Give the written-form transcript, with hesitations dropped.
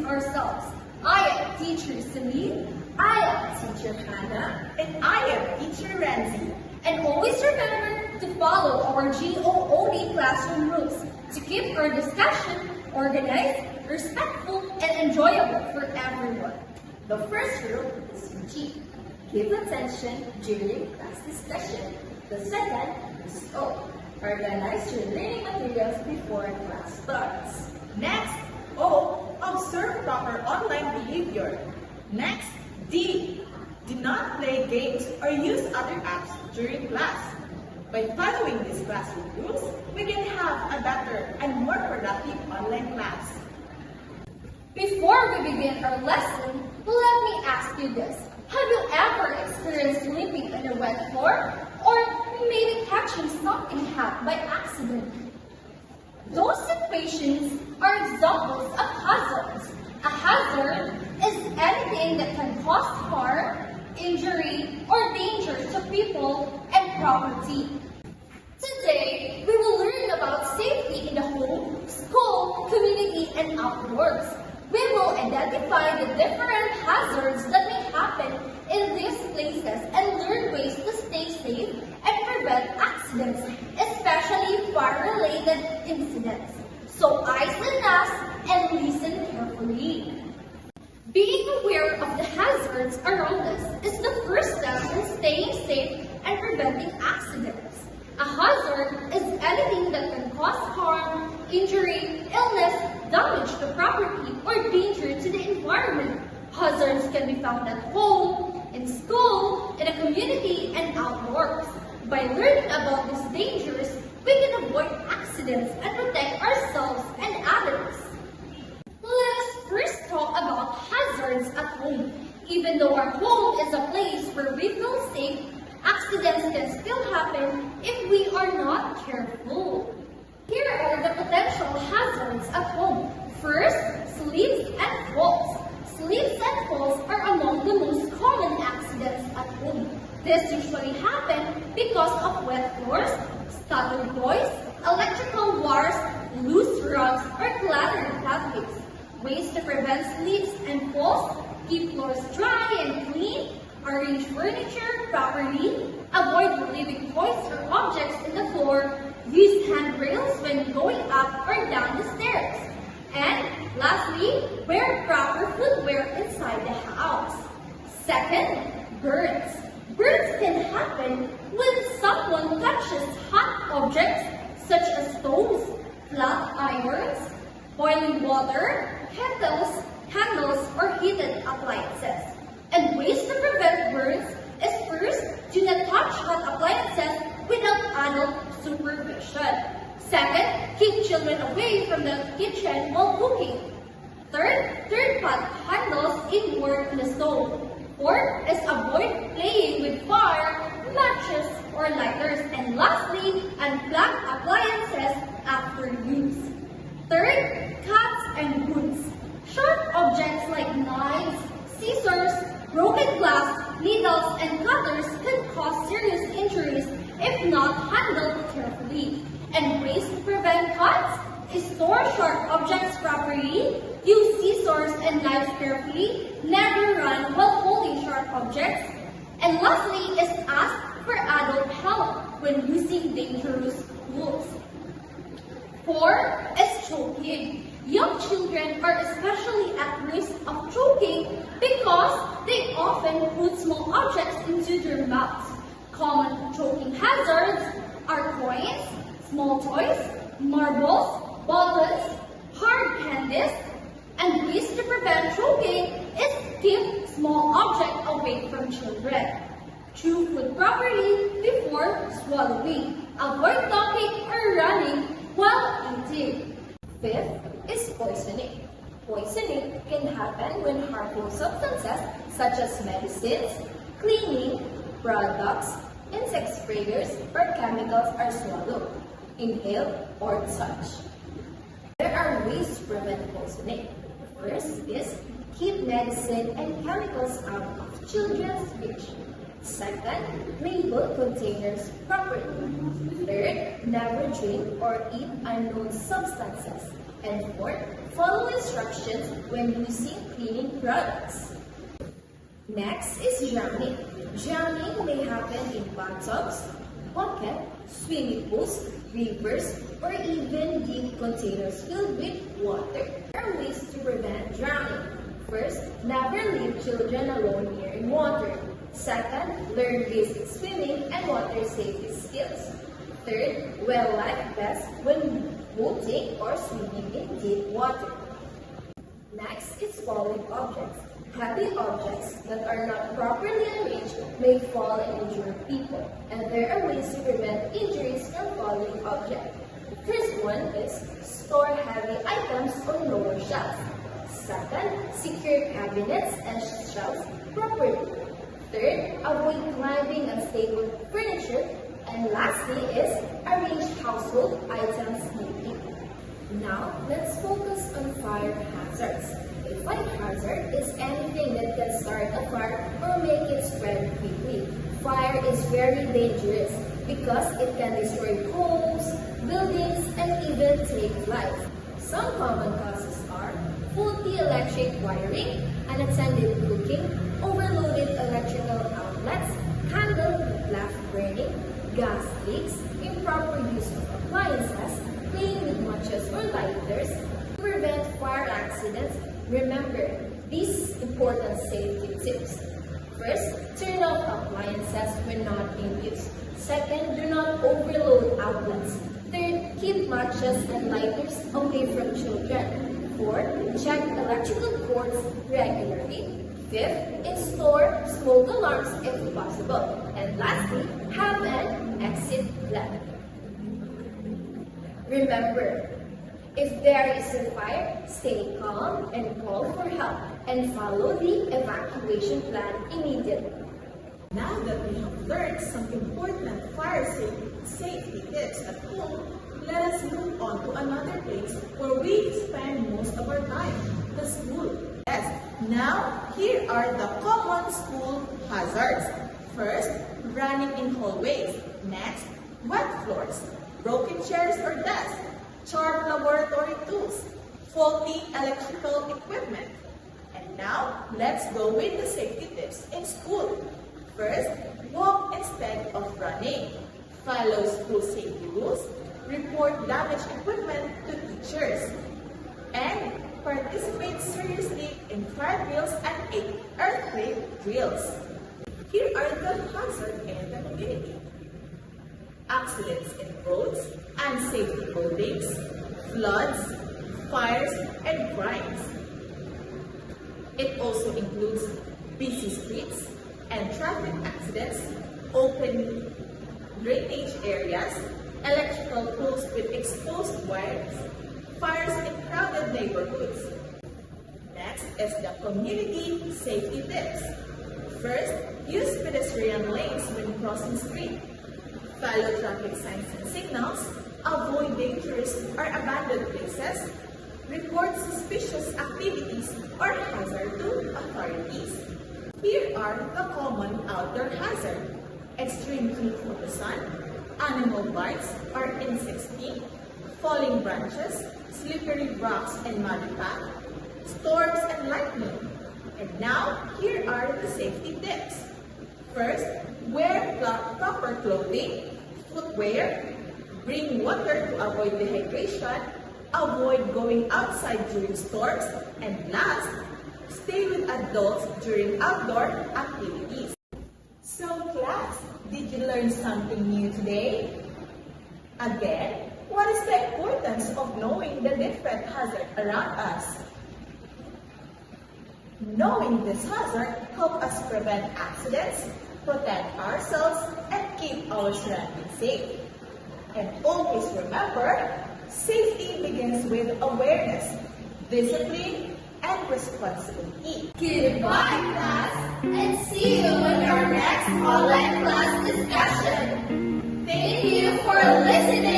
ourselves. I am Teacher Celine. I am Teacher Hannah. And I am Teacher Renzi. And always remember to follow our GOOD classroom rules to keep our discussion organized, respectful, and enjoyable for everyone. The first rule is routine. Give attention during class discussion. The second is O. Organize your learning materials before class starts. Next, O. Observe proper online behavior. Next, D. Do not play games or use other apps during class. By following these classroom rules, we can have a better and more productive online class. Before we begin our lesson, let me ask you this. Have you ever experienced sleeping on a wet floor or maybe catching something hot by accident? Those situations are examples of hazards. A hazard is anything that can cause harm, injury, or danger to people and property. Today, we will learn about safety in the home, school, community, and outdoors. We will identify the different hazards that may happen in these places and learn ways to stay safe and prevent accidents, especially fire-related incidents. So eyes on us and listen carefully. Being aware of the hazards around us is the first step in staying safe and preventing accidents. A hazard is anything that can cause harm, injury, illness, damage to property, or danger to the environment. Hazards can be found at home, in school, in a community, and outdoors. By learning about these dangers, we can avoid accidents and protect ourselves and others. Let us first talk about hazards at home. Even though our home is a place where we feel safe, accidents can still happen if we are not careful. Here are the potential hazards at home. First, slips and falls. Slips and falls are among the most common accidents at home. This usually happens because of wet floors, stuttered toys, electrical wires, loose rugs, or cluttered pathways. Ways to prevent slips and falls: keep floors dry and clean, arrange furniture properly, avoid leaving toys or objects in the floor, use handrails when going up or down the stairs. And lastly, wear proper footwear inside the house. Second, burns. Burns can happen when someone touches hot objects such as stoves, flat irons, boiling water, candles, or heated appliances. And ways to prevent burns is first, do not touch hot appliances without adult supervision. Second, keep children away from the kitchen while cooking. Third, turn pot handles inward on the stove. Fourth is avoid playing with fire, matches, or lighters. And lastly, unplug appliances after use. Third, cuts and wounds. Sharp objects like knives, scissors, broken glass, needles, and cutters can cause serious injuries if not handled carefully. And ways to prevent cuts is store sharp objects properly, use scissors and knives carefully, never run while holding sharp objects, and lastly is ask for adult help when using dangerous tools. 4 is choking. Young children are especially at risk of choking because they often put small objects into their mouths. Common choking hazards are coins, small toys, marbles, bottles, hard candies, and ways to prevent choking is keep small objects away from children. Chew food properly before swallowing. Avoid talking or running while eating. 5th is poisoning. Poisoning can happen when harmful substances such as medicines, cleaning products, insect sprayers, or chemicals are swallowed, inhaled, or touched. There are ways to prevent poisoning. The first is keep medicine and chemicals out of children's reach. Second, label containers properly. Third, never drink or eat unknown substances. And fourth, Follow instructions when using cleaning products. Next is drowning. Drowning may happen in bathtubs, bucket, swimming pools, rivers, or even deep containers filled with water. There are ways to prevent drowning. First, never leave children alone near water. Second, learn basic swimming and water safety skills. Third, wear life vests when boating or swimming in deep water. Next is falling objects. Heavy objects that are not properly arranged may fall and injure people, and there are ways to prevent injuries from falling objects. First one is store heavy items on lower shelves. Second, secure cabinets and shelves properly. Third, avoid climbing unstable furniture. And lastly is arrange household items neatly. Now, let's focus on fire hazards. A fire hazard is anything that can start a fire or make it spread quickly. Fire is very dangerous because it can destroy homes, buildings, and even take life. Some common causes are faulty electric wiring, unattended cooking, overloaded electrical outlets, candle that left burning, gas leaks, improper use of appliances, playing with matches or lighters. To prevent fire accidents, remember these important safety tips. First, turn off appliances when not in use. Second, do not overload outlets. Third, keep matches and lighters away from children. Fourth, check electrical cords regularly. Fifth, install smoke alarms if possible. And lastly, have an exit plan. Remember, if there is a fire, stay calm and call for help and follow the evacuation plan immediately. Now that we have learned some important fire safety tips at home, let us move on to another place where we spend most of our time, the school. Yes, now here are the common school hazards. First, running in hallways. Next, wet floors, broken chairs or desks, charred laboratory tools, faulty electrical equipment. And now, let's go with the safety tips in school. First, walk instead of running. Follow school safety rules. Report damaged equipment to teachers. And participate seriously in fire drills and earthquake drills. Here are the hazards in the community. Accidents in roads, unsafe buildings, floods, fires, and crimes. It also includes busy streets and traffic accidents, open drainage areas, electrical poles with exposed wires, fires in crowded neighborhoods. Next is the community safety tips. First, use pedestrian lanes when crossing street. Follow traffic signs and signals. Avoid dangerous or abandoned places. Report suspicious activities or hazard to authorities. Here are the common outdoor hazards. Extreme heat from the sun, animal bites or insect sting, falling branches, slippery rocks and muddy path, storms and lightning. And now, here are the safety tips. First, wear proper clothing, footwear, bring water to avoid dehydration, avoid going outside during storms, and last, stay with adults during outdoor activities. So class, did you learn something new today? Again, what is the importance of knowing the different hazards around us? Knowing this hazard helps us prevent accidents, protect ourselves, and keep our surroundings safe. And always remember, safety begins with awareness, discipline, and responsibility. Goodbye, class, and see you in our next online class discussion. Thank you for listening.